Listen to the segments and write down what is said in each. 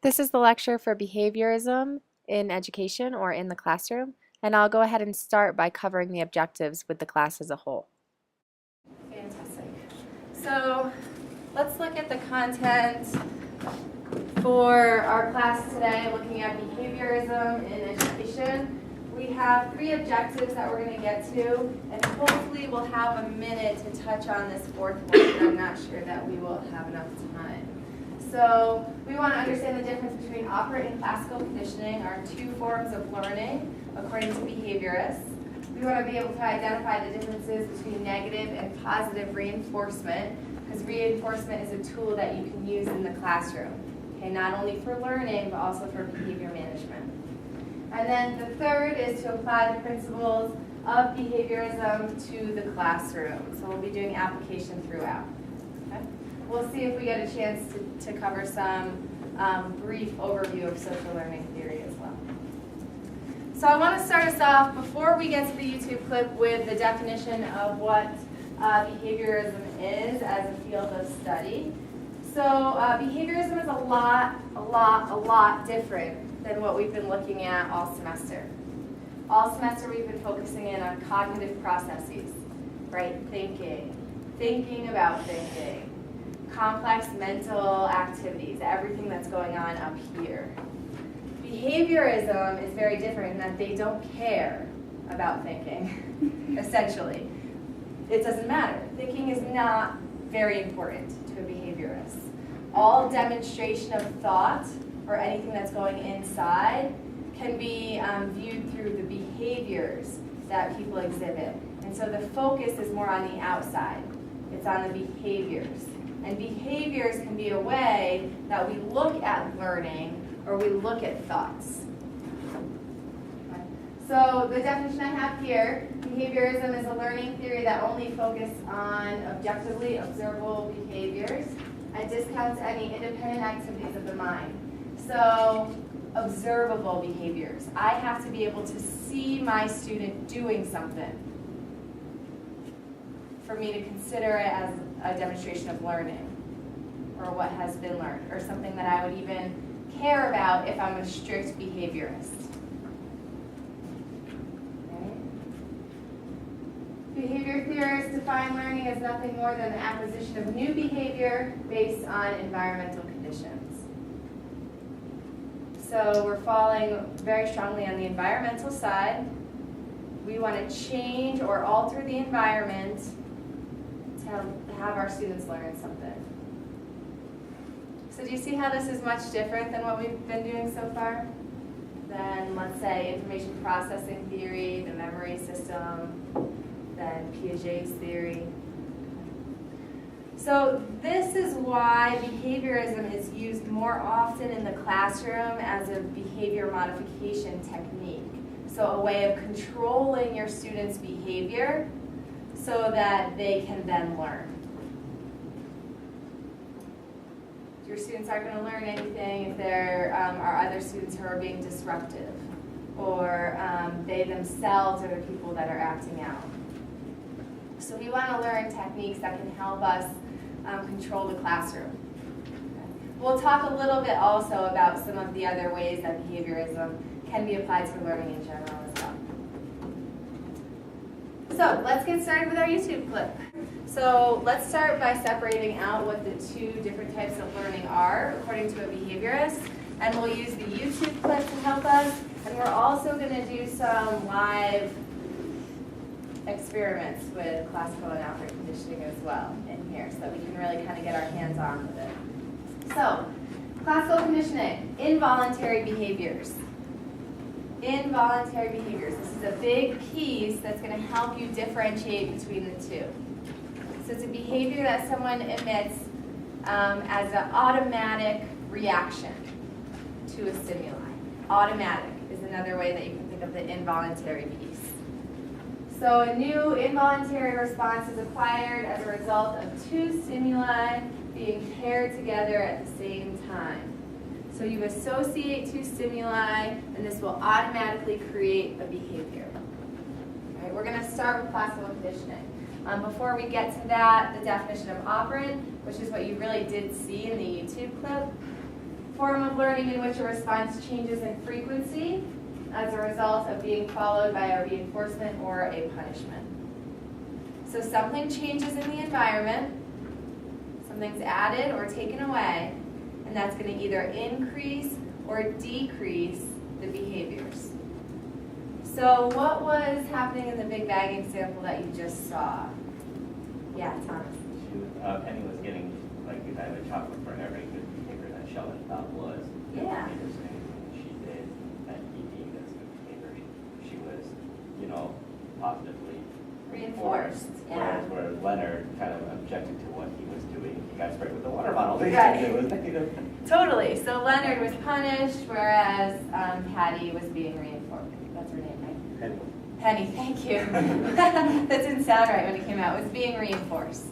This is the lecture for behaviorism in education or in the classroom, and I'll go ahead and start by covering the objectives with the class as a whole. Fantastic. So let's look at the content for our class today, looking at behaviorism in education. We have 3 objectives that we're going to get to, and hopefully we'll have a minute to touch on this 4th one, but I'm not sure that we will have enough time. So we want to understand the difference between operant and classical conditioning, our 2 forms of learning, according to behaviorists. We want to be able to identify the differences between negative and positive reinforcement, because reinforcement is a tool that you can use in the classroom, okay, not only for learning, but also for behavior management. And then the third is to apply the principles of behaviorism to the classroom. So we'll be doing application throughout. Okay? We'll see if we get a chance to cover some brief overview of social learning theory as well. So I want to start us off, before we get to the YouTube clip, with the definition of what behaviorism is as a field of study. So behaviorism is a lot different than what we've been looking at all semester. All semester we've been focusing in on cognitive processes, right? Thinking about thinking, complex mental activities, everything that's going on up here. Behaviorism is very different in that they don't care about thinking, essentially. It doesn't matter. Thinking is not very important to a behaviorist. All demonstration of thought or anything that's going inside can be viewed through the behaviors that people exhibit. And so the focus is more on the outside. It's on the behaviors. And behaviors can be a way that we look at learning or we look at thoughts. Okay. So the definition I have here, behaviorism is a learning theory that only focuses on objectively observable behaviors and discounts any independent activities of the mind. So, observable behaviors. I have to be able to see my student doing something for me to consider it as a demonstration of learning or what has been learned, or something that I would even care about if I'm a strict behaviorist. Okay. Behavior theorists define learning as nothing more than the acquisition of new behavior based on environmental conditions. So we're falling very strongly on the environmental side. We want to change or alter the environment to have our students learn something. So do you see how this is much different than what we've been doing so far? Than, let's say, information processing theory, the memory system, than Piaget's theory. So this is why behaviorism is used more often in the classroom as a behavior modification technique. So a way of controlling your students' behavior so that they can then learn. Your students aren't going to learn anything if there are other students who are being disruptive, or they themselves are the people that are acting out. So we want to learn techniques that can help us control the classroom. Okay. We'll talk a little bit also about some of the other ways that behaviorism can be applied to learning in general as well. So let's get started with our YouTube clip. So let's start by separating out what the 2 different types of learning are according to a behaviorist, and we'll use the YouTube clip to help us, and we're also going to do some live experiments with classical and operant conditioning as well in here, so that we can really kind of get our hands on with it. So, classical conditioning, involuntary behaviors. Involuntary behaviors. This is a big piece that's going to help you differentiate between the 2. So it's a behavior that someone emits as an automatic reaction to a stimuli. Automatic is another way that you can think of the involuntary piece. So a new involuntary response is acquired as a result of 2 stimuli being paired together at the same time. So you associate 2 stimuli, and this will automatically create a behavior. All right, we're going to start with classical conditioning. Before we get to that, the definition of operant, which is what you really did see in the YouTube clip. form of learning in which a response changes in frequency as a result of being followed by a reinforcement or a punishment. So something changes in the environment, something's added or taken away, and that's going to either increase or decrease the behaviors. So what was happening in the Big Bang example that you just saw? Yeah, Thomas. Penny was getting, like, a bag of chocolate for every good behavior that Sheldon thought was good Yeah. behavior. So anything she did that he deemed as good behavior, she was, positively Reinforced. Yeah. Whereas Leonard kind of objected to what he was doing. He got sprayed with the water bottle. Right. It was negative. Totally. So Leonard was punished, whereas Patty was being reinforced. That's her name, right? Penny. Penny, thank you. That didn't sound right when it came out. It was being reinforced.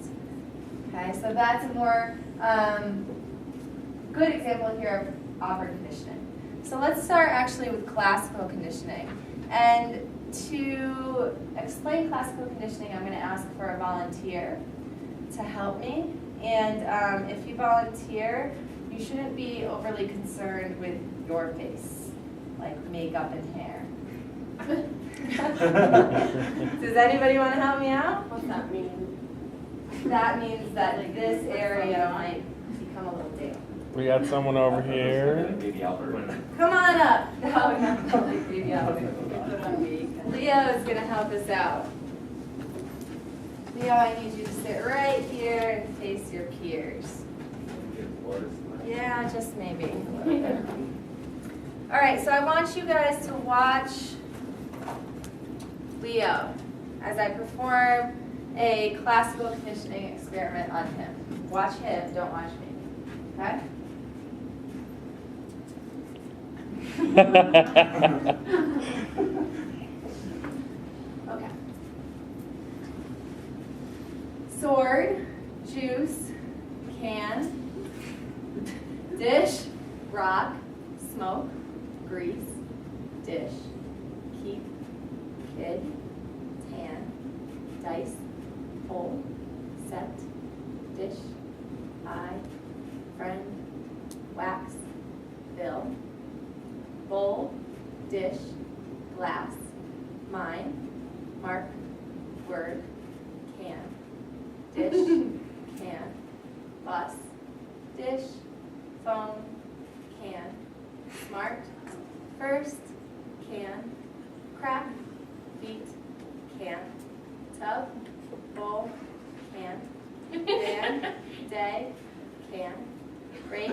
Okay, so that's a more good example here of operant conditioning. So let's start actually with classical conditioning. And to explain classical conditioning, I'm going to ask for a volunteer to help me. And if you volunteer, you shouldn't be overly concerned with your face, like makeup and hair. Does anybody want to help me out? What's that mean? That means that this area might become a little damp. We got someone over here. Baby Albert. Come on up. No, not like baby Albert. Leo is going to help us out. Leo, I need you to sit right here and face your peers. Yeah, just maybe a little bit. All right, so I want you guys to watch Leo as I perform a classical conditioning experiment on him. Watch him, don't watch me. Okay? Okay. Sword, juice, can, dish, rock, smoke, grease, dish, keep, kid, tan, dice, pole, set, dish, eye, friend, wax, bill, bowl, dish, glass, mine, mark, word, can, dish, can, bus, dish, phone, can, smart, first, can, crack, feet, can, tub, bowl, can, van, day, can, break,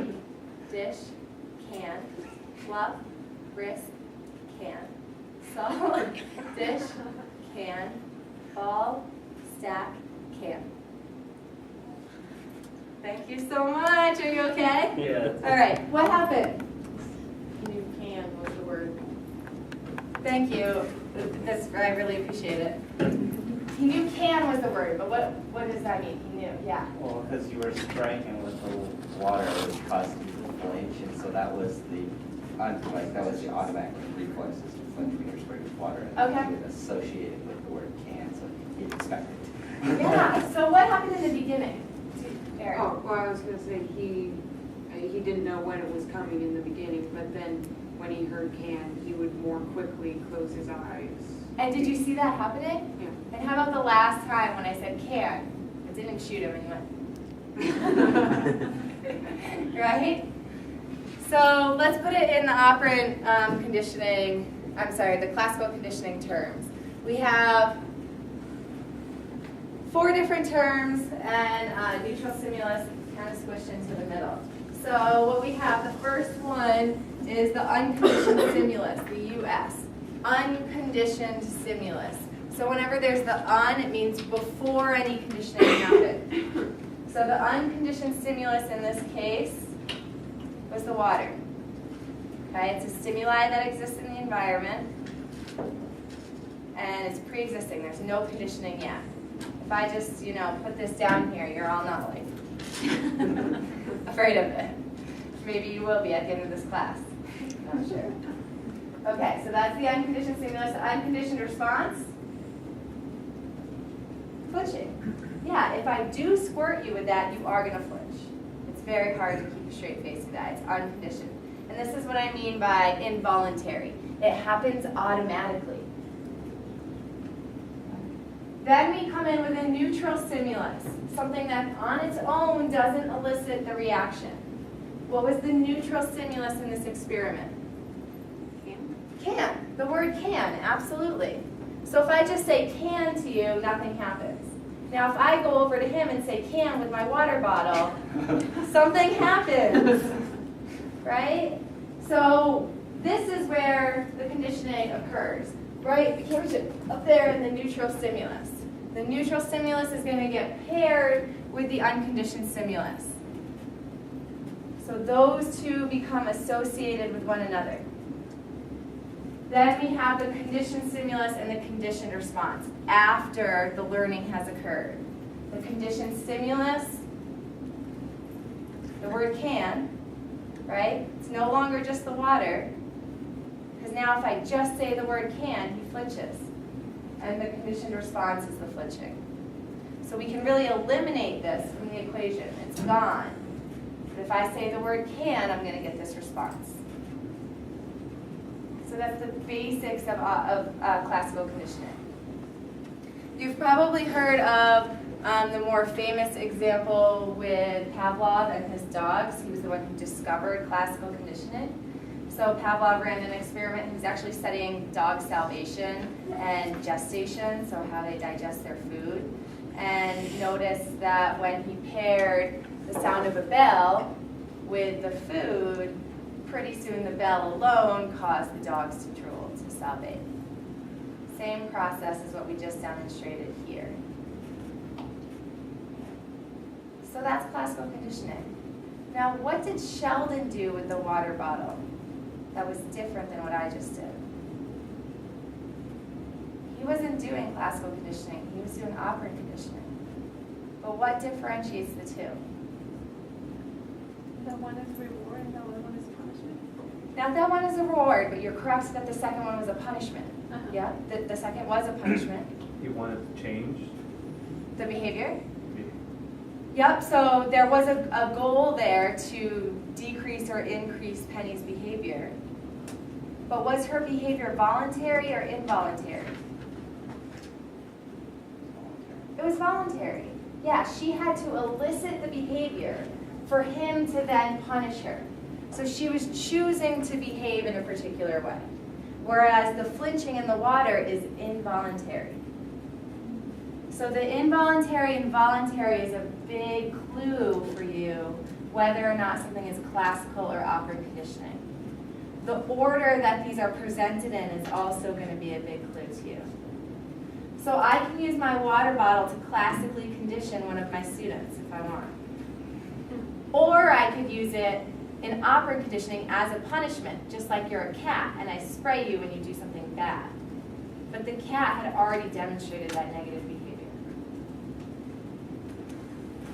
dish, can, fluff, wrist, can, salt, dish, can, ball, stack, can. Thank you so much. Are you okay? Yeah. All right. What happened? New can was the word. Thank you. I really appreciate it. He knew can was the word, but what does that mean? He knew. Yeah. Well, because you were striking with the water, which caused inflammation, so that was the automatic reflex is to flinch when you're sprayed with water. And Okay. he would associate it with the word can, so he'd expect it. Yeah. So what happened in the beginning, Eric? Oh, well, I was going to say he didn't know when it was coming in the beginning, but then when he heard can, he would more quickly close his eyes. And did you see that happening? Yeah. And how about the last time when I said can? I didn't shoot him and he went. Right? So let's put it in the operant conditioning, the classical conditioning terms. We have 4 different terms and neutral stimulus kind of squished into the middle. So what we have, the first one is the unconditioned stimulus, the US. Unconditioned stimulus. So whenever there's the un, it means before any conditioning happened. So the unconditioned stimulus in this case was the water. Okay, it's a stimuli that exists in the environment, and it's pre-existing. There's no conditioning yet. If I just, put this down here, you're all not like afraid of it. Maybe you will be at the end of this class. Not sure. Okay, so that's the unconditioned stimulus. The unconditioned response? Flinching. Yeah, if I do squirt you with that, you are going to flinch. It's very hard to keep a straight face with that. It's unconditioned. And this is what I mean by involuntary. It happens automatically. Then we come in with a neutral stimulus, something that on its own doesn't elicit the reaction. What was the neutral stimulus in this experiment? Can. The word can, absolutely. So if I just say can to you, nothing happens. Now if I go over to him and say can with my water bottle, something happens, right? So this is where the conditioning occurs, right? Up there in the neutral stimulus. The neutral stimulus is going to get paired with the unconditioned stimulus. So those two become associated with one another. Then we have the conditioned stimulus and the conditioned response after the learning has occurred. The conditioned stimulus, the word can, right? It's no longer just the water, because now if I just say the word can, he flinches. And the conditioned response is the flinching. So we can really eliminate this from the equation. It's gone. But if I say the word can, I'm going to get this response. So that's the basics of classical conditioning. You've probably heard of the more famous example with Pavlov and his dogs. He was the one who discovered classical conditioning. So Pavlov ran an experiment. He was actually studying dog salivation and gestation, so how they digest their food, and noticed that when he paired the sound of a bell with the food, pretty soon the bell alone caused the dogs to drool, to salivate. Same process as what we just demonstrated here. So that's classical conditioning. Now, what did Sheldon do with the water bottle that was different than what I just did? He wasn't doing classical conditioning, he was doing operant conditioning. But what differentiates the two? The one is reward and the other one is punishment. Now that one is a reward, but you're correct that the second one was a punishment. Yeah, the second was a punishment. You wanted to change? The behavior? Yep, so there was a goal there to decrease or increase Penny's behavior. But was her behavior voluntary or involuntary? It was voluntary. Yeah, she had to elicit the behavior for him to then punish her. So she was choosing to behave in a particular way. Whereas the flinching in the water is involuntary. So the involuntary and voluntary is a big clue for you whether or not something is classical or operant conditioning. The order that these are presented in is also going to be a big clue to you. So I can use my water bottle to classically condition one of my students if I want. Or I could use it in operant conditioning as a punishment, just like you're a cat and I spray you when you do something bad. But the cat had already demonstrated that negative behavior.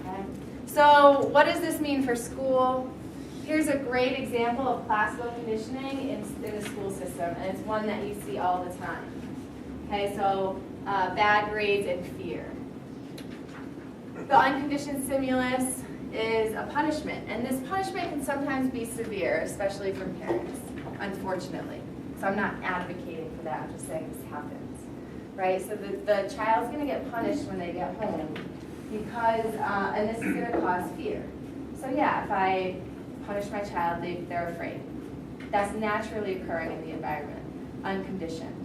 Okay? So what does this mean for school? Here's a great example of classical conditioning in the school system, and it's one that you see all the time. Okay, so bad grades and fear. The unconditioned stimulus is a punishment, and this punishment can sometimes be severe, especially from parents, unfortunately. So I'm not advocating for that, I'm just saying this happens, right? So the child's going to get punished when they get home because, and this is going to cause fear. So yeah, if I punish my child, they're afraid. That's naturally occurring in the environment, unconditioned.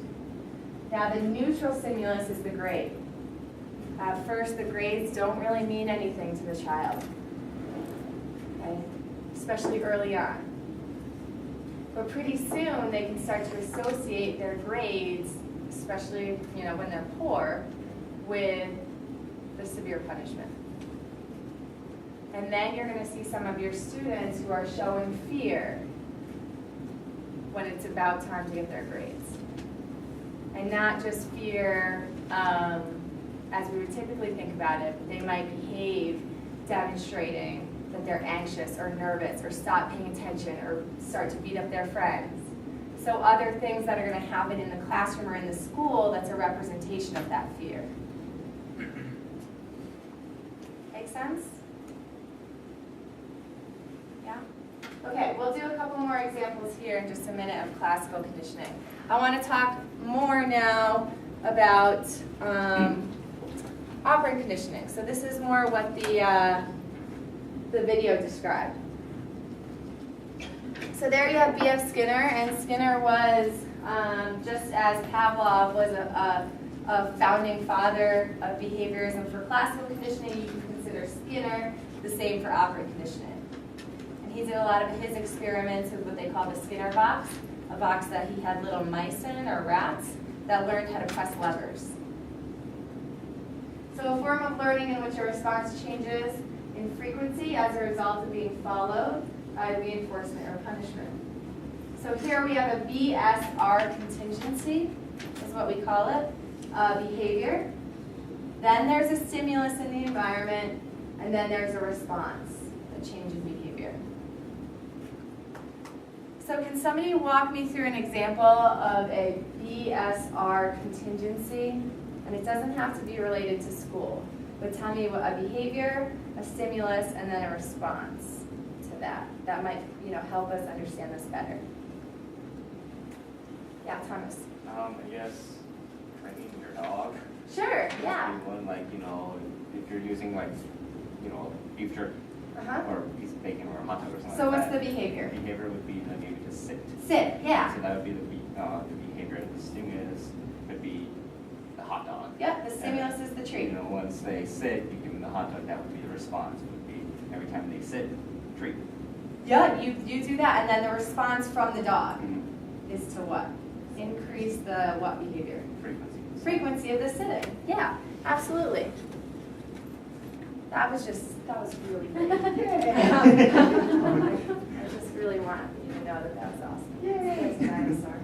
Now the neutral stimulus is the grade. At first, the grades don't really mean anything to the child, okay? Especially early on. But pretty soon, they can start to associate their grades, especially when they're poor, with the severe punishment. And then you're going to see some of your students who are showing fear when it's about time to get their grades. And not just fear as we would typically think about it, but they might behave demonstrating that they're anxious or nervous or stop paying attention or start to beat up their friends. So other things that are going to happen in the classroom or in the school that's a representation of that fear. Make sense? Okay, we'll do a couple more examples here in just a minute of classical conditioning. I want to talk more now about operant conditioning. So this is more what the video described. So there you have B.F. Skinner, and Skinner was, just as Pavlov was a founding father of behaviorism for classical conditioning, you can consider Skinner the same for operant conditioning. And he did a lot of his experiments with what they call the Skinner box, a box that he had little mice in, or rats, that learned how to press levers. So a form of learning in which a response changes in frequency as a result of being followed by reinforcement or punishment. So here we have a BSR contingency, is what we call it, behavior. Then there's a stimulus in the environment, and then there's a response that changes behavior. So can somebody walk me through an example of a BSR contingency? And it doesn't have to be related to school, but tell me what a behavior, a stimulus, and then a response to that. That might, help us understand this better. Yeah, Thomas. I guess training your dog. Sure, Must yeah. be one, if you're using beef jerky Uh-huh. or a piece of bacon or a hot dog or something So like what's the that. behavior? Behavior would be maybe to sit. Sit, yeah. So that would be the behavior. And the stimulus could be the hot dog. Yep, the stimulus is the treat. Once they sit, you give them the hot dog. That would be the response. It would be every time they sit, treat. Yeah, you do that, and then the response from the dog Mm-hmm. is to what? Increase the what behavior? Frequency. Frequency of the sitting. Yeah, absolutely. That was really great. I just really want you to know that was awesome. Yay! Dinosaur.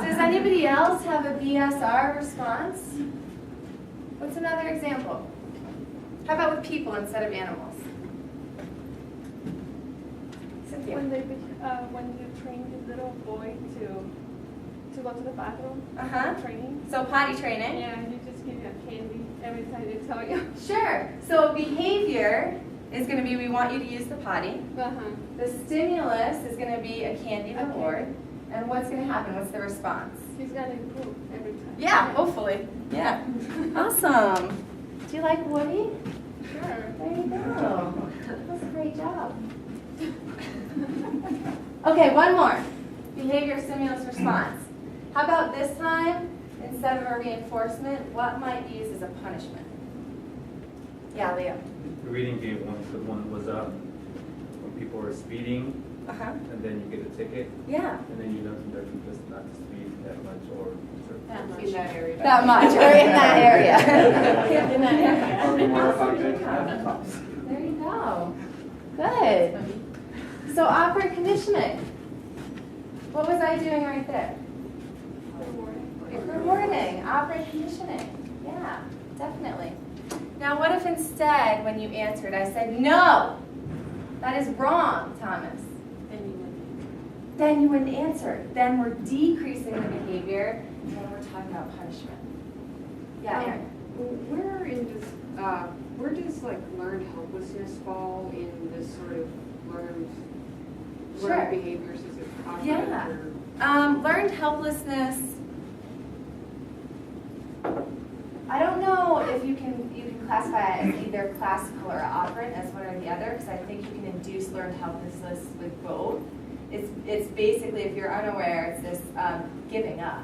Does anybody else have a BSR response? What's another example? How about with people instead of animals? Cynthia. When you train the little boy to go to the bathroom, Uh-huh. training. So potty training. Yeah, you just give him candy every time they tell you. Sure. So behavior is going to be we want you to use the potty. Uh-huh. The stimulus is going to be a candy Okay. reward. And what's going to happen? What's the response? He's gonna improve every time. Yeah, hopefully. Yeah. Awesome. Do you like Woody? Sure. There you go. That's a great job. Okay, one more. Behavior, stimulus, response. How about this time, instead of a reinforcement, what might be used as a punishment? Yeah, Leo. The reading game one was when people were speeding, Uh-huh. and then you get a ticket, Yeah. and then you learn from them just not to speed that much or certain. In that area. That much, or in that area. In that area. Or more There you go. Good. So operant conditioning. What was I doing right there? Rewarding, operant conditioning. Yeah, definitely. Now what if instead when you answered I said, no, that is wrong, Thomas? Then you wouldn't answer. Then we're decreasing the behavior, and then we're talking about punishment. Yeah, Erin. Where does learned helplessness fall in this sort of learned Sure. behaviors? Is it cognitive Yeah. or? Learned helplessness. I don't know if you can classify it as either classical or operant as one or the other, because I think you can induce learned helplessness with both. It's basically, if you're unaware, it's this giving up.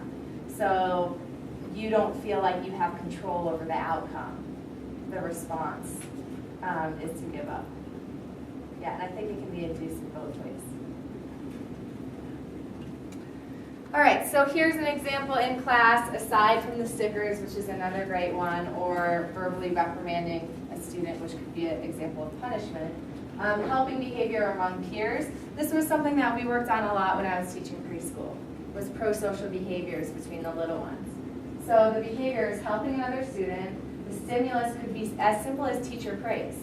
So you don't feel like you have control over the outcome. The response is to give up. Yeah, and I think it can be induced in both ways. All right, so here's an example in class, aside from the stickers, which is another great one, or verbally reprimanding a student, which could be an example of punishment. Helping behavior among peers. This was something that we worked on a lot when I was teaching preschool, was pro-social behaviors between the little ones. So the behavior is helping another student. The stimulus could be as simple as teacher praise.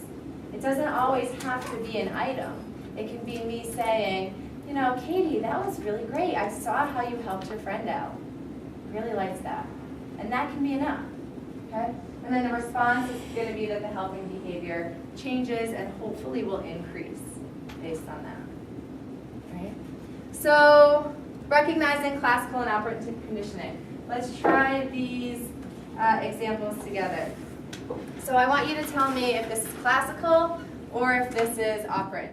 It doesn't always have to be an item. It can be me saying, you know, Katie, that was really great. I saw how you helped your friend out. Really liked that. And that can be enough, okay? And then the response is going to be that the helping behavior changes and hopefully will increase based on that. Right? So, recognizing classical and operant conditioning. Let's try these examples together. So I want you to tell me if this is classical or if this is operant.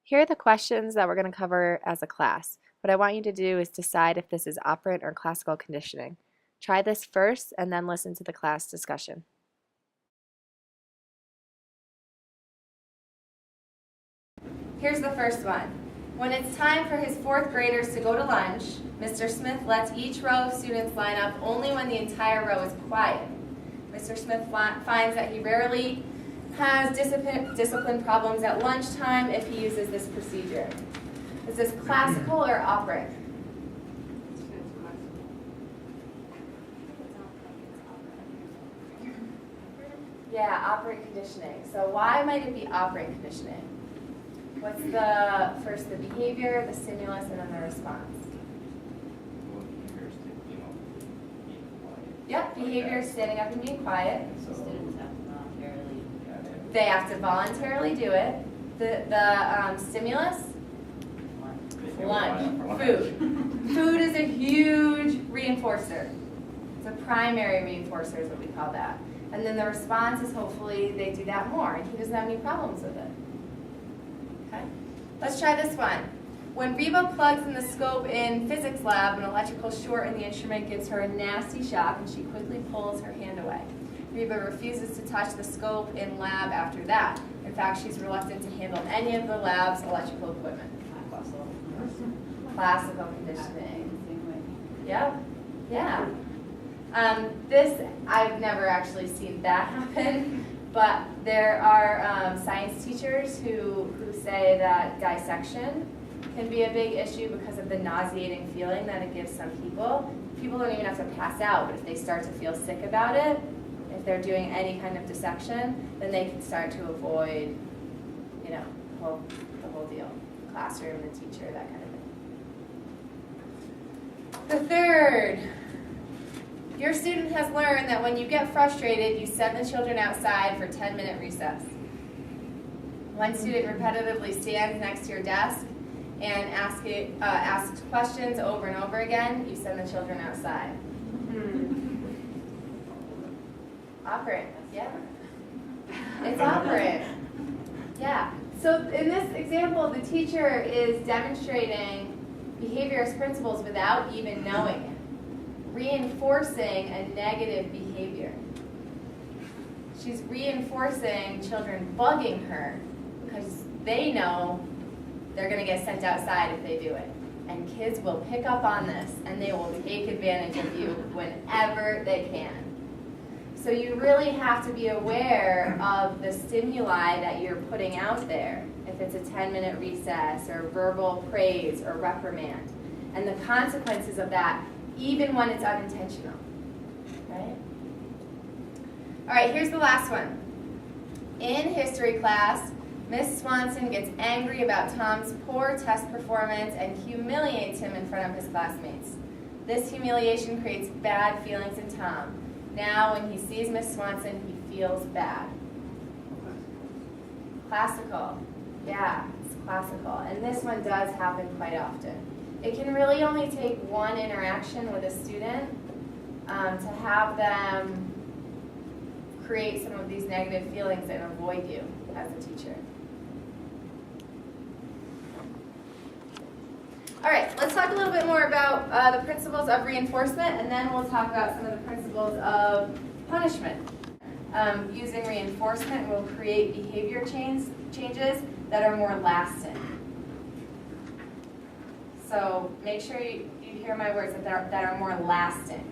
Here are the questions that we're going to cover as a class. What I want you to do is decide if this is operant or classical conditioning. Try this first and then listen to the class discussion. Here's the first one. When it's time for his 4th graders to go to lunch, Mr. Smith lets each row of students line up only when the entire row is quiet. Mr. Smith finds that he rarely has discipline problems at lunchtime if he uses this procedure. Is this classical or operant? Yeah, operant conditioning. So why might it be operant conditioning? What's first the behavior, the stimulus, and then the response? Yep, behavior is standing up and being quiet. Students have to voluntarily. They have to voluntarily do it. The stimulus? Lunch. Food. Food is a huge reinforcer. It's a primary reinforcer is what we call that. And then the response is hopefully they do that more and he doesn't have any problems with it. Okay? Let's try this one. When Reba plugs in the scope in physics lab, an electrical short in the instrument gives her a nasty shock and she quickly pulls her hand away. Reba refuses to touch the scope in lab after that. In fact, she's reluctant to handle any of the lab's electrical equipment. Classical conditioning. Yep. Yeah. This, I've never actually seen that happen, but there are science teachers who say that dissection can be a big issue because of the nauseating feeling that it gives some people. People don't even have to pass out, but if they start to feel sick about it, if they're doing any kind of dissection, then they can start to avoid, you know, the whole deal. The classroom, the teacher, that kind of thing. The third, your student has learned that when you get frustrated, you send the children outside for 10-minute recess. One student repetitively stands next to your desk and asks questions over and over again. You send the children outside. Operant, yeah. It's operant. Yeah. So in this example, the teacher is demonstrating behaviorist principles without even knowing it, reinforcing a negative behavior. She's reinforcing children bugging her because they know they're going to get sent outside if they do it. And kids will pick up on this and they will take advantage of you whenever they can. So you really have to be aware of the stimuli that you're putting out there, if it's a 10-minute recess or verbal praise or reprimand, and the consequences of that, even when it's unintentional. Right? All right, here's the last one. In history class, Miss Swanson gets angry about Tom's poor test performance and humiliates him in front of his classmates. This humiliation creates bad feelings in Tom. Now, when he sees Miss Swanson, he feels bad. Classical. Yeah, it's classical. And this one does happen quite often. It can really only take one interaction with a student to have them create some of these negative feelings and avoid you as a teacher. All right, let's talk a little bit more about the principles of reinforcement, and then we'll talk about some of the principles of punishment. Using reinforcement will create behavior changes that are more lasting. So make sure you hear my words, that are more lasting.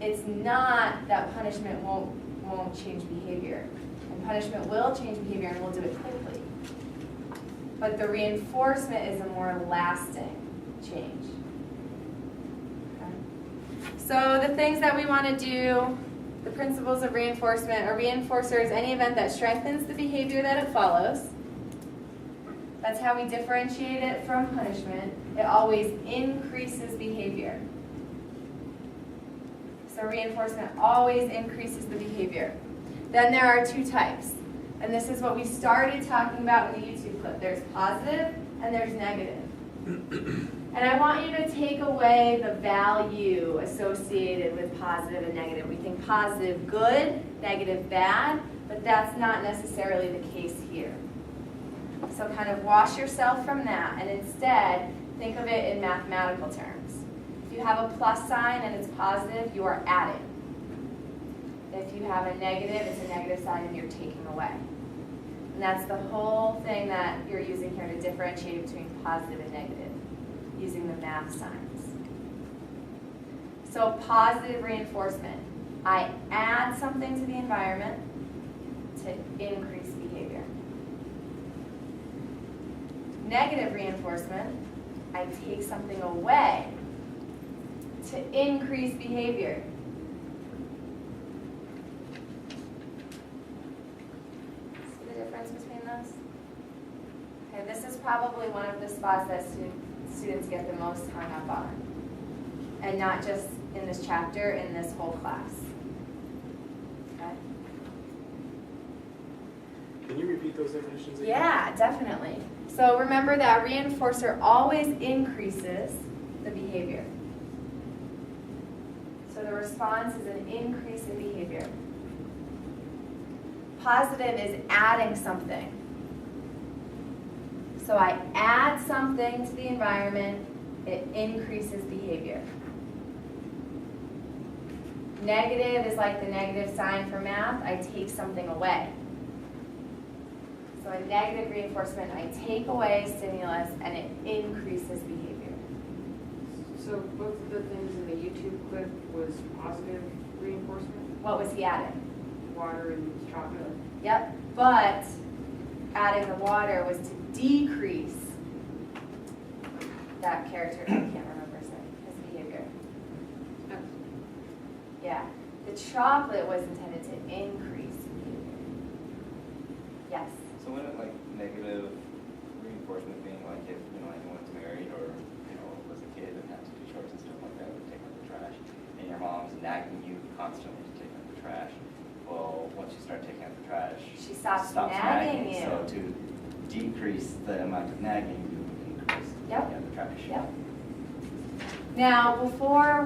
It's not that punishment won't change behavior. And punishment will change behavior and we'll do it quickly. But the reinforcement is a more lasting change. Okay? So the things that we want to do, the principles of reinforcement. A reinforcer is any event that strengthens the behavior that it follows. That's how we differentiate it from punishment. It always increases behavior. So reinforcement always increases the behavior. Then there are two types. And this is what we started talking about in the YouTube clip. There's positive and there's negative. And I want you to take away the value associated with positive and negative. We think positive good, negative bad, but that's not necessarily the case here. So kind of wash yourself from that and instead think of it in mathematical terms. If you have a plus sign and it's positive, you are adding. If you have a negative, it's a negative sign and you're taking away. And that's the whole thing that you're using here to differentiate between positive and negative, using the math signs. So positive reinforcement. I add something to the environment to increase behavior. Negative reinforcement, I take something away to increase behavior. See the difference between those? Okay, this is probably one of the spots that students get the most hung up on. And not just in this chapter, in this whole class. Okay? Can you repeat those definitions again? Yeah, definitely. So remember that reinforcer always increases the behavior. So the response is an increase in behavior. Positive is adding something. So I add something to the environment, it increases behavior. Negative is like the negative sign for math, I take something away. So a negative reinforcement, I take away stimulus and it increases behavior. So both of the things in the YouTube clip was positive reinforcement, What was he adding? water and chocolate. Yep, but adding the water was to decrease that character, I can't remember his name, his behavior. Yeah, the chocolate was intended to increase behavior. Yes. So when it like negative reinforcement being like if, anyone's married or, was a kid and had to do chores and stuff like that, would take out the trash, and your mom's nagging you constantly to take out the trash. Well, once you start taking out the trash, She stops nagging you. So to decrease the amount of nagging, you increase Yep. the trash. Yep. Now, before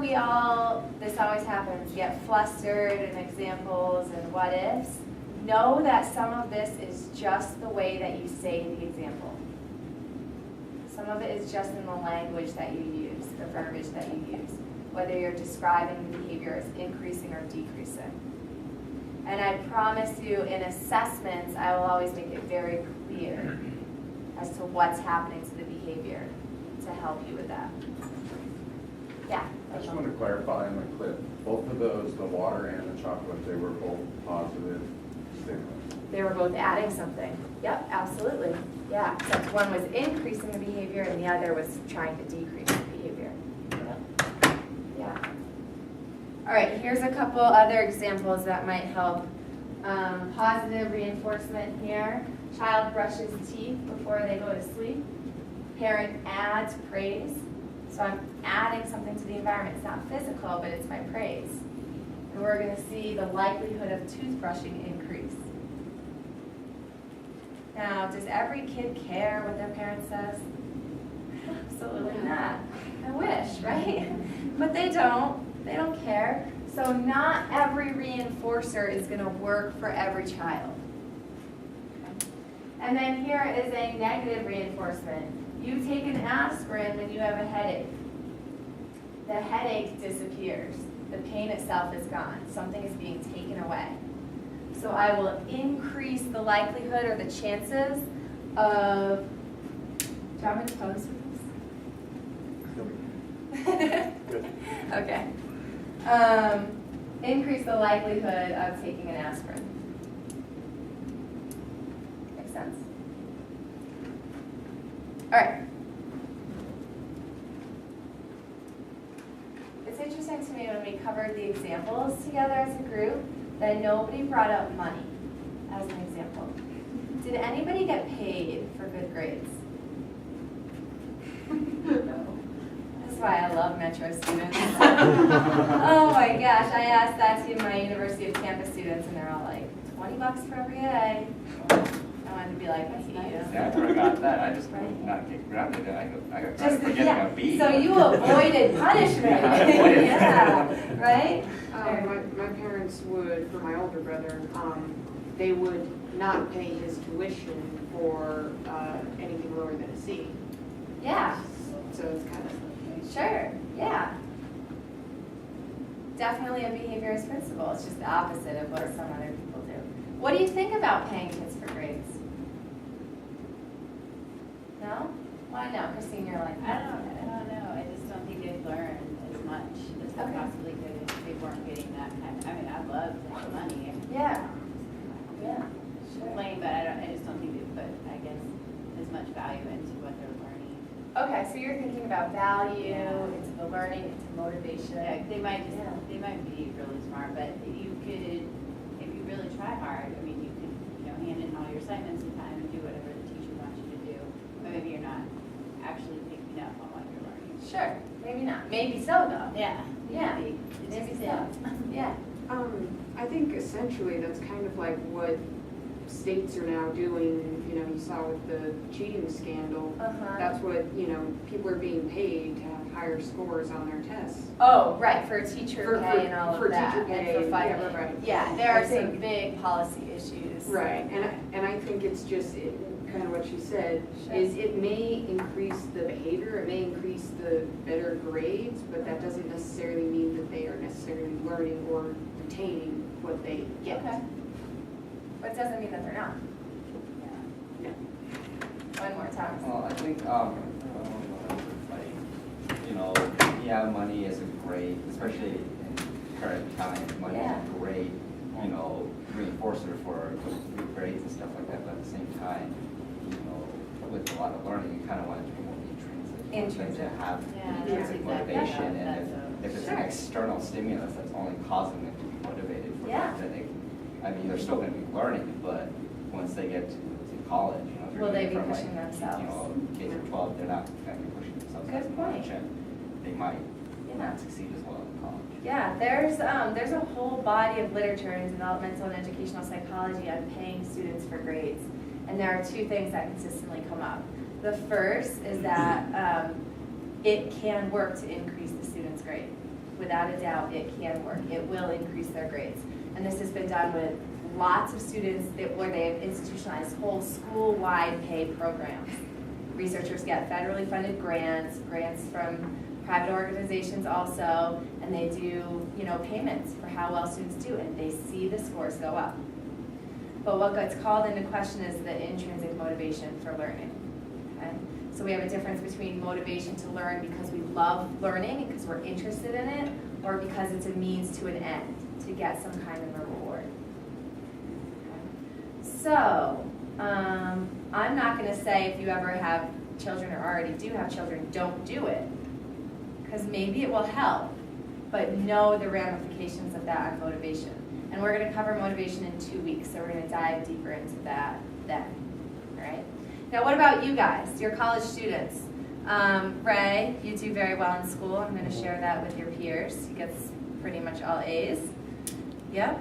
this always happens, get flustered in examples and what ifs, know that some of this is just the way that you say the example. Some of it is just in the language that you use, the verbiage that you use, whether you're describing the behavior as increasing or decreasing. And I promise you, in assessments, I will always make it very clear as to what's happening to the behavior to help you with that. Yeah? I just want to clarify in the clip, both of those, the water and the chocolate, they were both positive stimulus. They were both adding something. Yep, absolutely. Yeah, except one was increasing the behavior and the other was trying to decrease the behavior. Yep. Yeah. All right, here's a couple other examples that might help. Positive reinforcement here. Child brushes teeth before they go to sleep. Parent adds praise. So I'm adding something to the environment. It's not physical, but it's my praise. And we're going to see the likelihood of toothbrushing increase. Now, does every kid care what their parent says? Absolutely not. I wish, right? But they don't. They don't care. So not every reinforcer is going to work for every child. Okay. And then here is a negative reinforcement. You take an aspirin when you have a headache. The headache disappears. The pain itself is gone. Something is being taken away. So I will increase the likelihood or the chances of, do you want me to pose for this? Okay. Increase the likelihood of taking an aspirin. Makes sense? All right. It's interesting to me when we covered the examples together as a group that nobody brought up money as an example. Did anybody get paid for good grades? No. That's why I love Metro students. Oh my gosh, I asked that to my University of Campus students and they're all like, $20 for every A. wanted to be like, I hate you. Yeah, I never got that. I just Right. not get grounded. I got Just, grounded for getting yeah. a B. So you avoided punishment. Yeah, I avoided it. Yeah, right? My parents would, for my older brother, they would not pay his tuition for anything lower than a C. Yeah, So it's kind of, sure, yeah. Definitely a behaviorist principle. It's just the opposite of what some other people do. What do you think about paying kids for grades? No? Why no? Christine, you're like, I don't know. I just don't think they'd learn as much as they Okay. possibly could if they weren't getting that kind of, I mean, I'd love to have money and yeah, yeah, sure. complain, but I just don't think they put, I guess, as much value into what they're learning. Okay, so you're thinking about value, into the learning, into motivation. Yeah, they might just, Yeah. they might be really smart, but you could, if you really try hard, I mean, you could, hand in all your assignments in time and do whatever the teacher wants you to do. But maybe you're not actually picking up on what you're learning. Sure, maybe not. Maybe so though. Yeah. Yeah, Maybe. It maybe just so. depends. Yeah. I think essentially that's kind of like what states are now doing, you saw with the cheating scandal. Uh-huh. That's what, people are being paid to have higher scores on their tests. Oh, right, for teacher For- pay and all of for that. teacher pay, And for funding. yeah, right. Yeah, there are I some think- big policy issues. Right, and I think it's just, kind of what she said, Sure. is it may increase the behavior, it may increase the better grades, but that doesn't necessarily mean that they are necessarily learning or retaining what they get. Okay. But it doesn't mean that they're not. Yeah. One more time. Well, I think, yeah, money is a great, especially in current times, money is Yeah. a great, reinforcer for good grades and stuff like that, but at the same time, with a lot of learning, you kind of want it to be more intrinsic. Intrinsic. To have Yeah, intrinsic that's exactly motivation, right. and if it's an Sure. external stimulus that's only causing them to be motivated for Yeah. that, then they're still gonna be learning, but once they get to college, if Will you're they getting be from pushing themselves? K through 12, they're not gonna be pushing themselves Good as point. much, and they might Yeah. not succeed as well in college. Yeah, there's a whole body of literature in developmental and educational psychology on paying students for grades. And there are two things that consistently come up. The first is that it can work to increase the student's grade. Without a doubt, it can work. It will increase their grades. And this has been done with lots of students where they have institutionalized whole school-wide pay programs. Researchers get federally funded grants from private organizations also, and they do, payments for how well students do, and they see the scores go up. But what gets called into question is the intrinsic motivation for learning. Okay? So we have a difference between motivation to learn because we love learning and because we're interested in it, or because it's a means to an end, to get some kind of a reward. Okay? So, I'm not going to say if you ever have children or already do have children, don't do it. Because maybe it will help, but know the ramifications of that on motivation. And we're going to cover motivation in 2 weeks, so we're going to dive deeper into that then. All right? Now, what about you guys, your college students? Ray, you do very well in school. I'm going to share that with your peers. He gets pretty much all A's. Yep.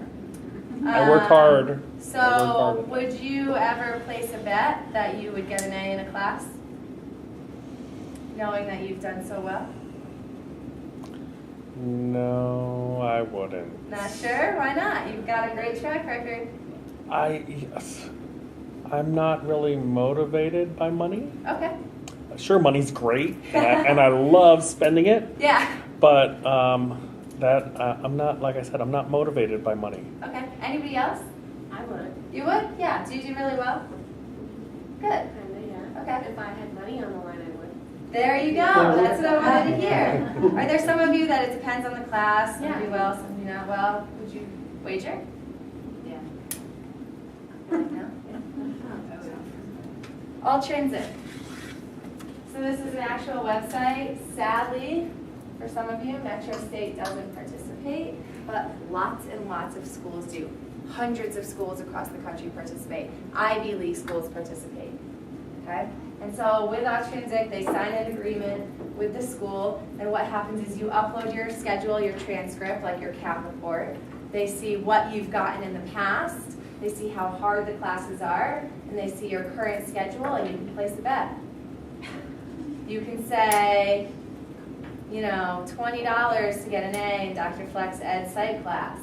I work hard. I work So, hard. would you ever place a bet that you would get an A in a class, knowing that you've done so well? No, I wouldn't. Not sure? Why not? You've got a great track record. I'm not really motivated by money. Okay. Sure, money's great, and I love spending it, Yeah. but I'm not, like I said, I'm not motivated by money. Okay. Anybody else? I would. You would? Yeah. Do you do really well? Good. Kinda, yeah. Okay. If I had money on the line, I would. There you go. That's what I wanted to hear. Are there some of you that it depends on the class? Some do well, some do not well. Would you wager? Yeah. No? All transit. So this is an actual website. Sadly, for some of you, Metro State doesn't participate, but lots and lots of schools do. Hundreds of schools across the country participate. Ivy League schools participate. Okay? And so with Transit, they sign an agreement with the school, and what happens is you upload your schedule, your transcript, like your CAP report. They see what you've gotten in the past. They see how hard the classes are, and they see your current schedule, and you can place a bet. You can say, you know, $20 to get an A in Dr. Fleck's Ed Psych class.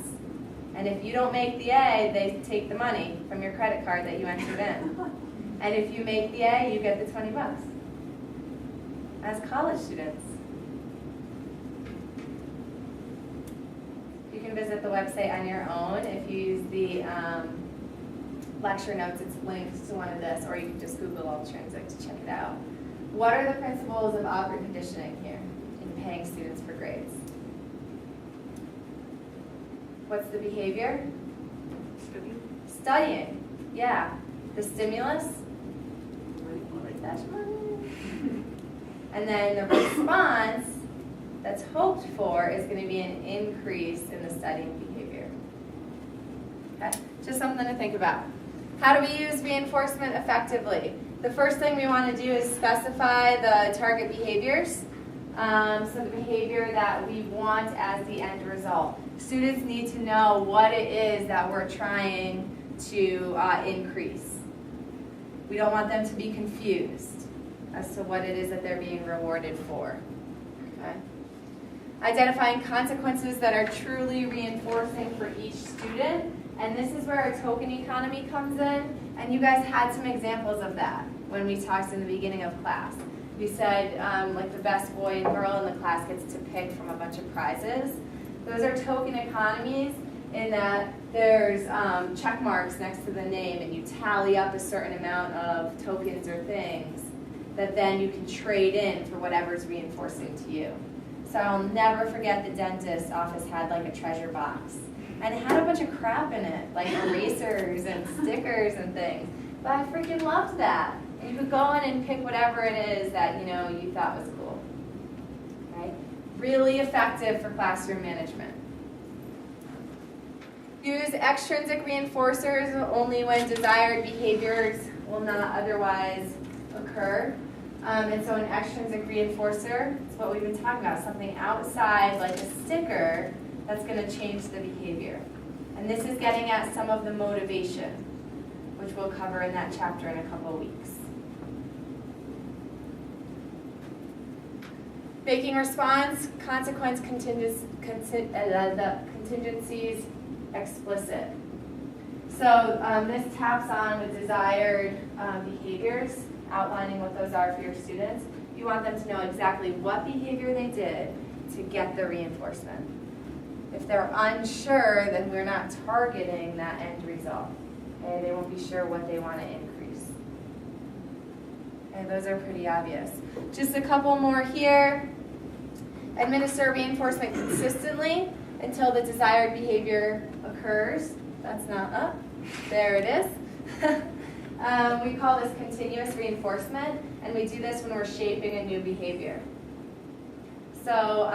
And if you don't make the A, they take the money from your credit card that you entered in. And if you make the A, you get the $20 as college students. You can visit the website on your own. If you use the lecture notes, it's linked to one of this, or you can just Google Altrinsic to check it out. What are the principles of operant conditioning here in paying students for grades? What's the behavior? Studying. Yeah. The stimulus? That's money. And then the response that's hoped for is going to be an increase in the studying behavior. Okay? Just something to think about. How do we use reinforcement effectively? The first thing we want to do is specify the target behaviors. So the behavior that we want as the end result. Students need to know what it is that we're trying to increase. We don't want them to be confused as to what it is that they're being rewarded for. Okay? Identifying consequences that are truly reinforcing for each student. And this is where our token economy comes in. And you guys had some examples of that when we talked in the beginning of class. We said like the best boy and girl in the class gets to pick from a bunch of prizes. Those are token economies in that there's check marks next to the name, and you tally up a certain amount of tokens or things that then you can trade in for whatever's reinforcing to you. So I'll never forget the dentist's office had like a treasure box. And it had a bunch of crap in it, like erasers and stickers and things. But I freaking loved that. And you could go in and pick whatever it is that you thought was cool. Right? Really effective for classroom management. Use extrinsic reinforcers only when desired behaviors will not otherwise occur. And so an extrinsic reinforcer is what we've been talking about, something outside like a sticker that's going to change the behavior. And this is getting at some of the motivation, which we'll cover in that chapter in a couple of weeks. Making response, consequence contingencies explicit. So this taps on with desired behaviors, outlining what those are for your students. You want them to know exactly what behavior they did to get the reinforcement. If they're unsure, then we're not targeting that end result. Okay? They won't be sure what they want to increase. Okay, those are pretty obvious. Just a couple more here. Administer reinforcement consistently until the desired behavior occurs. That's not up. There it is. We call this continuous reinforcement, and we do this when we're shaping a new behavior. So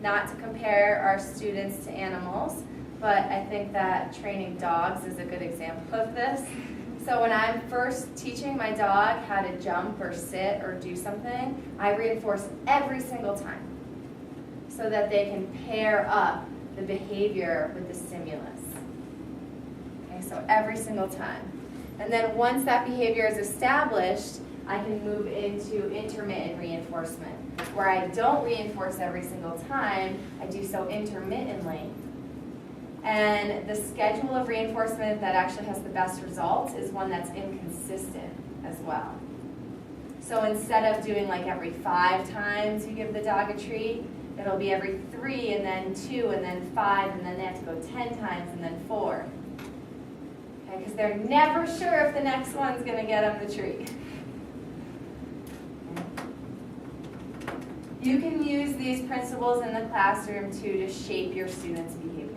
not to compare our students to animals, but I think that training dogs is a good example of this. So when I'm first teaching my dog how to jump or sit or do something, I reinforce every single time so that they can pair up the behavior with the stimulus. Okay, so every single time. And then once that behavior is established, I can move into intermittent reinforcement, where I don't reinforce every single time, I do so intermittently. And the schedule of reinforcement that actually has the best results is one that's inconsistent as well. So instead of doing like every 5 times you give the dog a treat, it'll be every 3 and then 2 and then 5 and then they have to go 10 times and then 4. Okay, because they're never sure if the next one's going to get them the treat. You can use these principles in the classroom too to shape your students' behavior.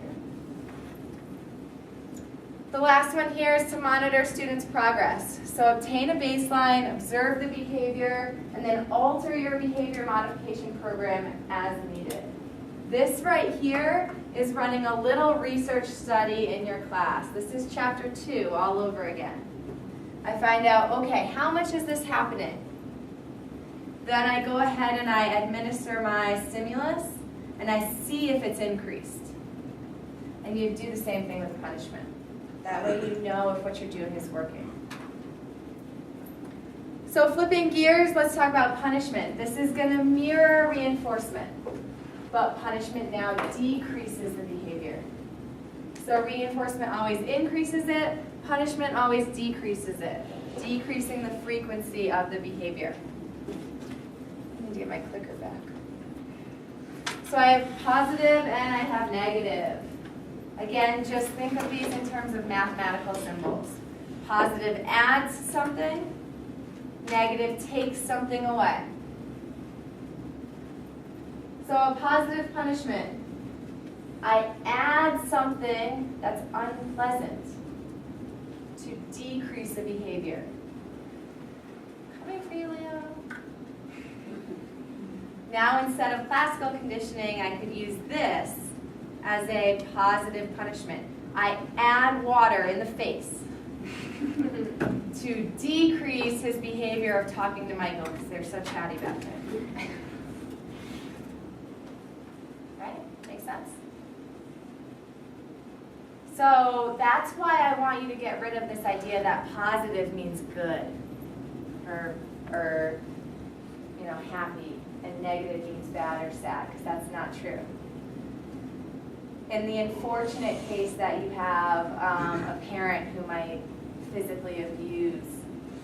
The last one here is to monitor students' progress. So obtain a baseline, observe the behavior, and then alter your behavior modification program as needed. This right here is running a little research study in your class. This is chapter 2 all over again. I find out, okay, how much is this happening? Then I go ahead and I administer my stimulus, and I see if it's increased. And you do the same thing with punishment. That way you know if what you're doing is working. So flipping gears, let's talk about punishment. This is going to mirror reinforcement, but punishment now decreases the behavior. So reinforcement always increases it, punishment always decreases it, decreasing the frequency of the behavior. I need to get my clicker back. So I have positive and I have negative. Again, just think of these in terms of mathematical symbols. Positive adds something, negative takes something away. So a positive punishment, I add something that's unpleasant to decrease the behavior. Coming for you, Leo. Now instead of classical conditioning, I could use this as a positive punishment. I add water in the face to decrease his behavior of talking to Michael because they're so chatty back there. Right? Makes sense? So that's why I want you to get rid of this idea that positive means good or happy, and negative means bad or sad, because that's not true. In the unfortunate case that you have a parent who might physically abuse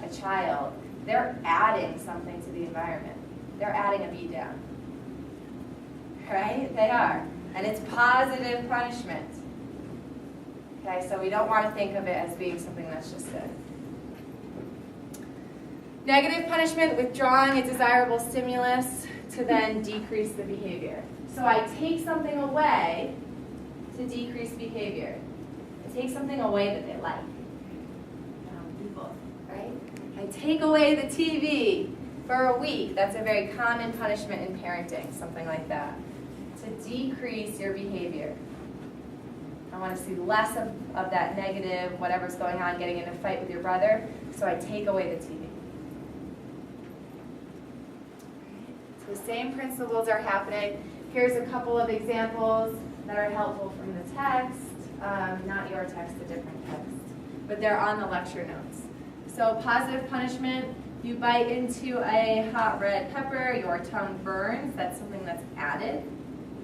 a child, they're adding something to the environment. They're adding a beat down. Right? They are. And it's positive punishment. Okay, so we don't want to think of it as being something that's just good. Negative punishment, withdrawing a desirable stimulus to then decrease the behavior. So I take something away to decrease behavior. I take something away that they like. People, right? I take away the TV for a week. That's a very common punishment in parenting, something like that, to decrease your behavior. I want to see less of that negative, whatever's going on, getting in a fight with your brother, so I take away the TV. So the same principles are happening. Here's a couple of examples that are helpful from the text, not your text, a different text, but they're on the lecture notes. So positive punishment, you bite into a hot red pepper, your tongue burns, that's something that's added,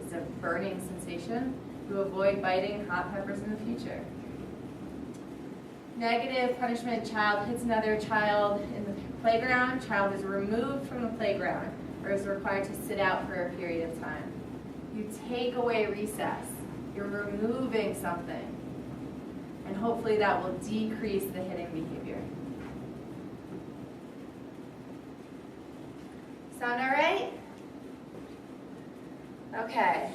it's a burning sensation. You avoid biting hot peppers in the future. Negative punishment, child hits another child in the playground, child is removed from the playground or is required to sit out for a period of time. You take away recess, you're removing something, and hopefully that will decrease the hitting behavior. Sound all right? Okay.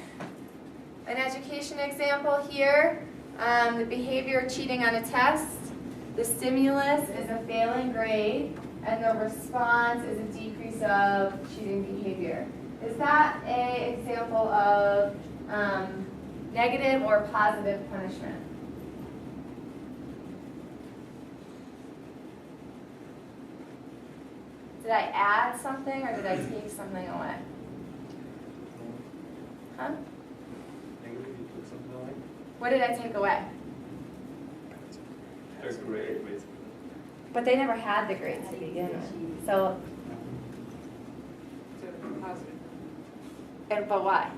An education example here, the behavior cheating on a test. The stimulus is a failing grade, and the response is a decrease of cheating behavior. Is that an example of negative or positive punishment? Did I add something or did I take something away? Huh? What did I take away? Their grade, basically. But they never had the grades to begin with. So, Positive, but why?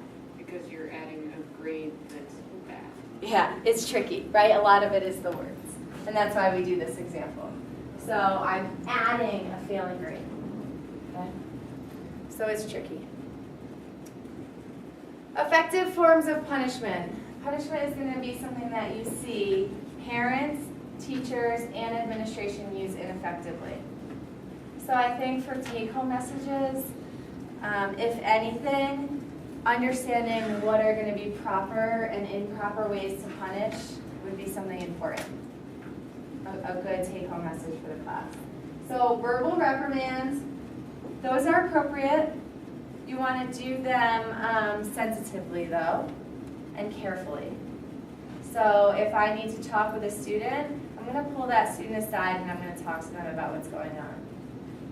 because you're adding a grade that's bad. Yeah, it's tricky, right? A lot of it is the words. And that's why we do this example. So I'm adding a failing grade. Okay? So it's tricky. Effective forms of punishment. Punishment is going to be something that you see parents, teachers, and administration use ineffectively. So I think for take-home messages, if anything, understanding what are going to be proper and improper ways to punish would be something important. A good take-home message for the class. So verbal reprimands, those are appropriate. You want to do them sensitively though, and carefully. So if I need to talk with a student, I'm going to pull that student aside and I'm going to talk to them about what's going on.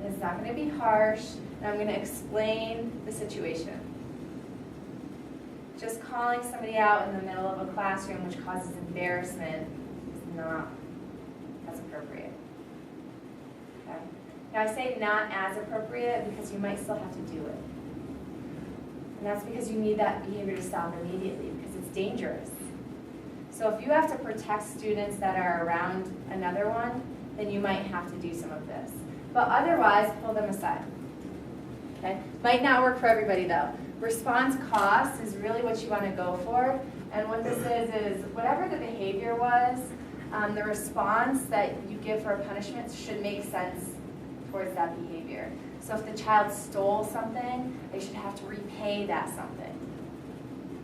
And it's not going to be harsh, and I'm going to explain the situation. Just calling somebody out in the middle of a classroom which causes embarrassment is not as appropriate. Okay? Now I say not as appropriate because you might still have to do it. And that's because you need that behavior to stop immediately because it's dangerous. So if you have to protect students that are around another one, then you might have to do some of this. But otherwise, pull them aside. Okay? Might not work for everybody though. Response cost is really what you want to go for. And what this is whatever the behavior was, the response that you give for a punishment should make sense towards that behavior. So if the child stole something, they should have to repay that something.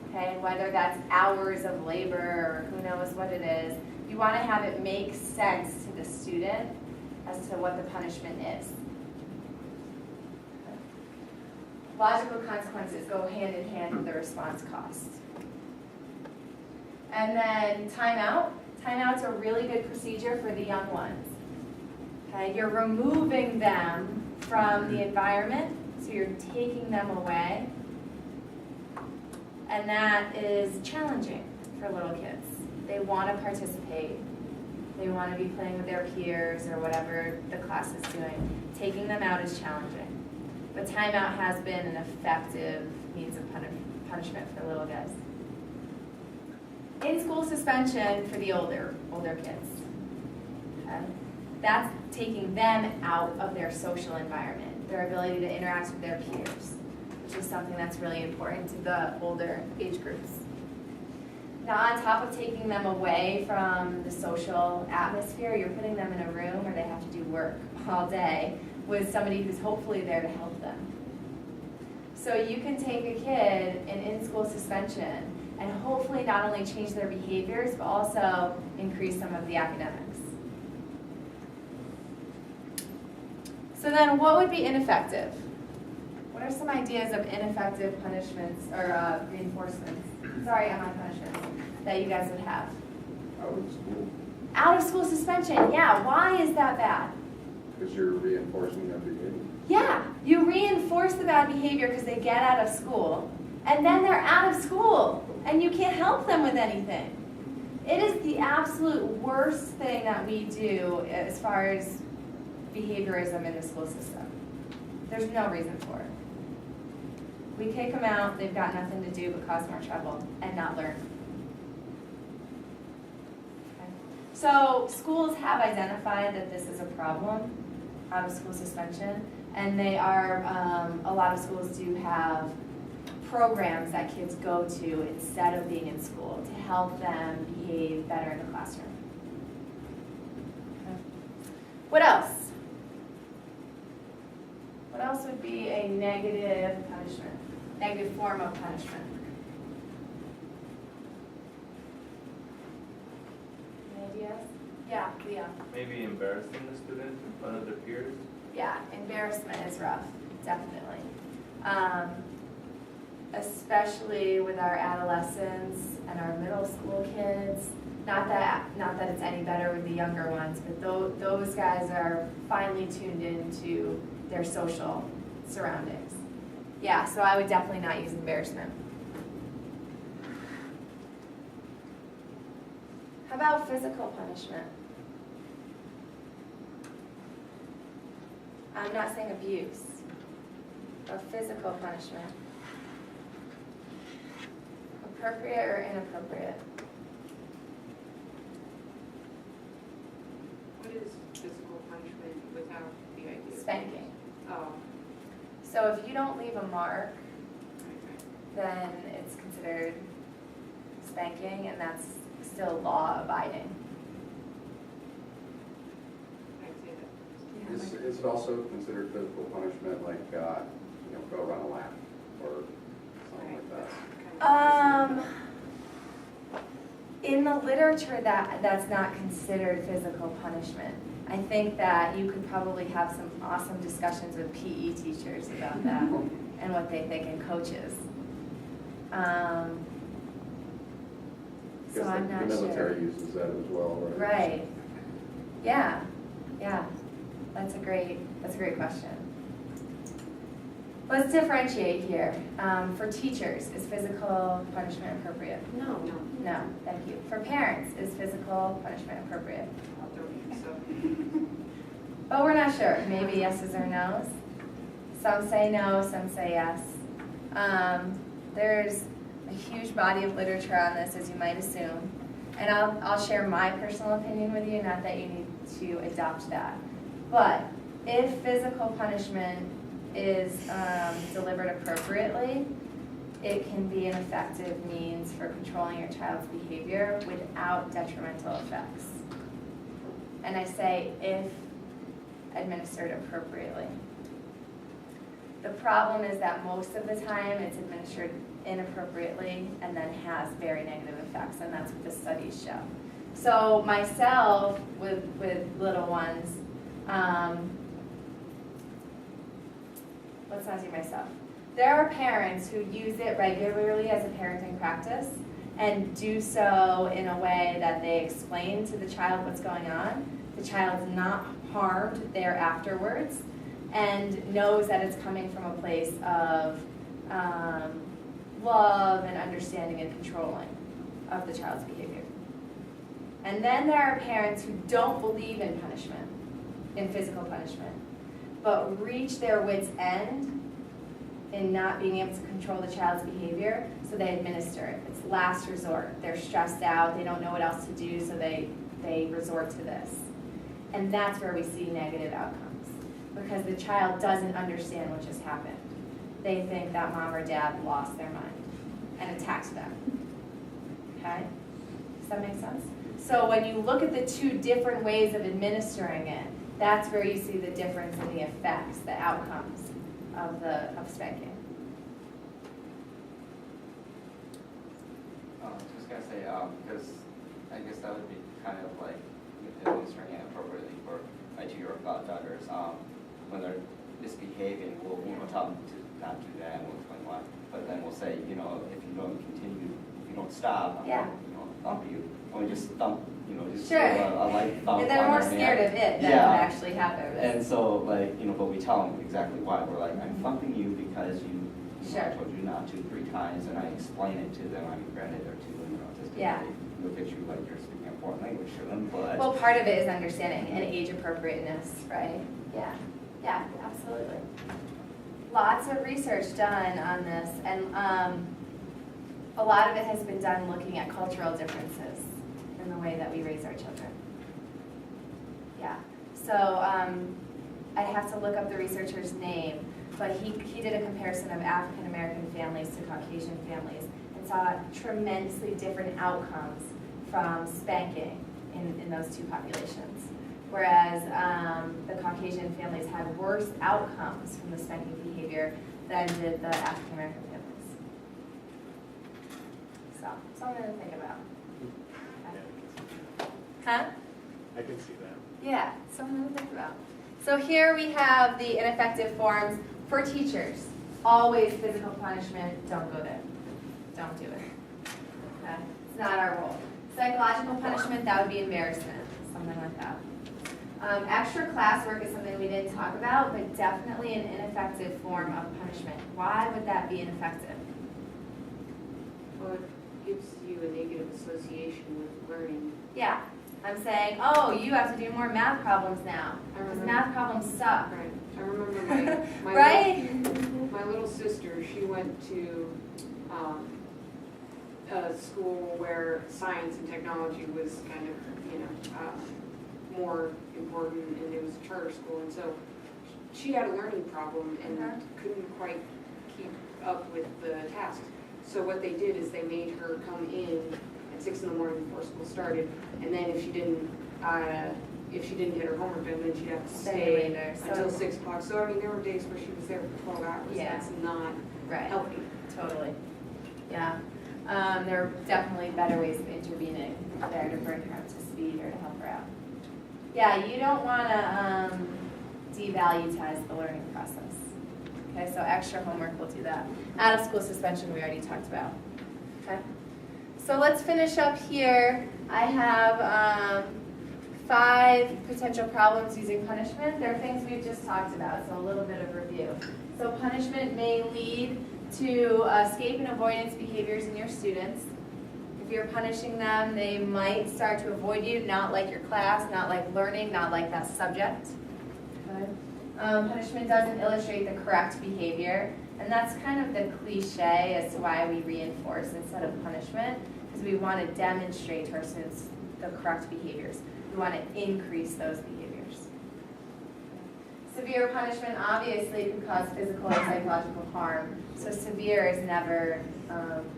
Okay, whether that's hours of labor or who knows what it is, you want to have it make sense to the student as to what the punishment is. Logical consequences go hand in hand with the response cost. And then timeout. Timeout's a really good procedure for the young ones. Okay, you're removing them from the environment, so you're taking them away. And that is challenging for little kids. They want to participate. They want to be playing with their peers or whatever the class is doing. Taking them out is challenging. But timeout has been an effective means of punishment for little guys. In-school suspension for the older kids. Okay? That's taking them out of their social environment, their ability to interact with their peers, which is something that's really important to the older age groups. Now, on top of taking them away from the social atmosphere, you're putting them in a room where they have to do work all day with somebody who's hopefully there to help them. So you can take a kid in school suspension and hopefully not only change their behaviors, but also increase some of the academics. So then what would be ineffective? What are some ideas of ineffective punishments or reinforcements? Sorry, not punishments, that you guys would have? Out of school, Out of school suspension, yeah. Why is that bad? because you're reinforcing their behavior. Yeah, you reinforce the bad behavior because they get out of school, and then they're out of school, and you can't help them with anything. It is the absolute worst thing that we do as far as behaviorism in the school system. There's no reason for it. We kick them out, they've got nothing to do but cause more trouble and not learn. Okay. So schools have identified that this is a problem, out of school suspension, and they are, a lot of schools do have programs that kids go to instead of being in school to help them behave better in the classroom. Okay. What else? What else would be a negative punishment? Negative form of punishment? Any ideas? Yeah, Leah. Maybe embarrassing the student in front of their peers? Yeah, embarrassment is rough, definitely. Especially with our adolescents and our middle school kids. Not that it's any better with the younger ones, but those guys are finely tuned into their social surroundings. Yeah, so I would definitely not use embarrassment. How about physical punishment? I'm not saying abuse, but physical punishment. Appropriate or inappropriate? What is physical punishment without the idea? Spanking. Oh, So if you don't leave a mark, okay. then it's considered spanking, and that's still law abiding. I'd say that. Is it also considered physical punishment, like, go run a lap or something like that? In the literature, that's not considered physical punishment. I think that you could probably have some awesome discussions with PE teachers about that and what they think, and coaches. So I'm not The sure. military uses that as well, right? Right. Yeah. That's a great question. Let's differentiate here. For teachers, is physical punishment appropriate? No. No, thank you. For parents, is physical punishment appropriate? I don't think so. But we're not sure. Maybe yeses or nos. Some say no, some say yes. There's a huge body of literature on this, as you might assume. And I'll share my personal opinion with you, not that you need to adopt that. But if physical punishment is delivered appropriately, it can be an effective means for controlling your child's behavior without detrimental effects. And I say if administered appropriately. The problem is that most of the time it's administered inappropriately and then has very negative effects, and that's what the studies show. So myself, with little ones, let's not do myself. There are parents who use it regularly as a parenting practice and do so in a way that they explain to the child what's going on. The child's not harmed there afterwards and knows that it's coming from a place of love and understanding and controlling of the child's behavior. And then there are parents who don't believe in punishment, in physical punishment, but reach their wits' end in not being able to control the child's behavior, so they administer it. It's last resort. They're stressed out, they don't know what else to do, so they resort to this. And that's where we see negative outcomes, because the child doesn't understand what just happened. They think that mom or dad lost their mind and attacked them. Okay? Does that make sense? So when you look at the two different ways of administering it, that's where you see the difference in the effects, the outcomes of spanking. Just gonna say, because I guess that would be kind of like administering it appropriately for my 2-year-old daughters. When they're misbehaving, we'll tell them to not do that, and we'll explain why. But then we'll say, if you don't continue, if you don't stop, I'm Yeah. gonna, thump you. And we just thump, just Sure. a light thump. And they're on more their scared hand. of it than Yeah. what actually happens. And so, but we tell them exactly why. We're like, I'm thumping you because Sure. I told you not to 3 times, and I explain it to them. I'm granted they're 2 and they're autistic. Yeah. They look at you like you're speaking a foreign language to them, but. Well, part of it is understanding and age appropriateness, right? Yeah, yeah, absolutely. Lots of research done on this, and a lot of it has been done looking at cultural differences in the way that we raise our children. Yeah, so I have to look up the researcher's name, but he did a comparison of African American families to Caucasian families and saw tremendously different outcomes from spanking in those two populations. Whereas the Caucasian families had worse outcomes from the spanking behavior than did the African American families. So, something to think about. Huh? I can see that. Yeah, something to think about. So here we have the ineffective forms for teachers. Always physical punishment, don't go there. Don't do it. Okay? It's not our role. Psychological punishment, that would be embarrassment, something like that. Extra classwork is something we didn't talk about, but definitely an ineffective form of punishment. Why would that be ineffective? Well, it gives you a negative association with learning. Yeah, I'm saying, oh, you have to do more math problems now, because math problems suck. Right. I remember my Right? my little sister, she went to a school where science and technology was kind of, more important, and it was a charter school, and so she had a learning problem and couldn't quite keep up with the tasks. So what they did is they made her come in at 6 in the morning before school started, and then if she didn't get her homework done, then she'd have to stay there. until 6 o'clock. So there were days where she was there for 12 hours. Yeah. That's not Right. healthy. Totally. Yeah. There are definitely better ways of intervening there to bring her up to speed or to help her out. Yeah, you don't want to devalutize the learning process. Okay, so extra homework will do that. Out of school suspension we already talked about. Okay, so let's finish up here. I have 5 potential problems using punishment. They're things we've just talked about, so a little bit of review. So punishment may lead to escape and avoidance behaviors in your students. If you're punishing them, they might start to avoid you, not like your class, not like learning, not like that subject. Okay. Punishment doesn't illustrate the correct behavior, and that's kind of the cliche as to why we reinforce instead of punishment, because we want to demonstrate to our students the correct behaviors. We want to increase those behaviors. Severe punishment obviously can cause physical and psychological harm, so severe is never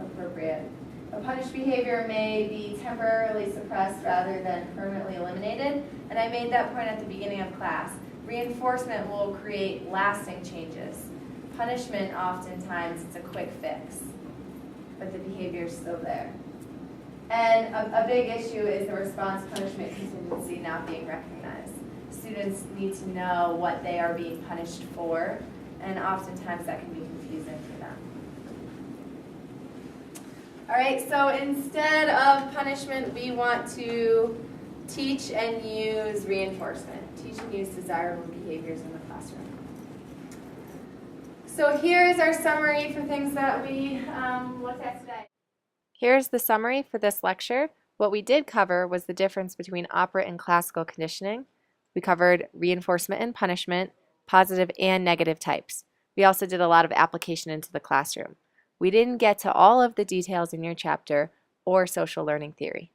appropriate. A punished behavior may be temporarily suppressed rather than permanently eliminated, and I made that point at the beginning of class. Reinforcement will create lasting changes. Punishment, oftentimes, it's a quick fix, but the behavior is still there. And a big issue is the response punishment contingency not being recognized. Students need to know what they are being punished for, and oftentimes that can be confusing for them. All right, so instead of punishment, we want to teach and use reinforcement. Teach and use desirable behaviors in the classroom. So here is our summary for things that we looked at today. Here's the summary for this lecture. What we did cover was the difference between operant and classical conditioning. We covered reinforcement and punishment, positive and negative types. We also did a lot of application into the classroom. We didn't get to all of the details in your chapter or social learning theory.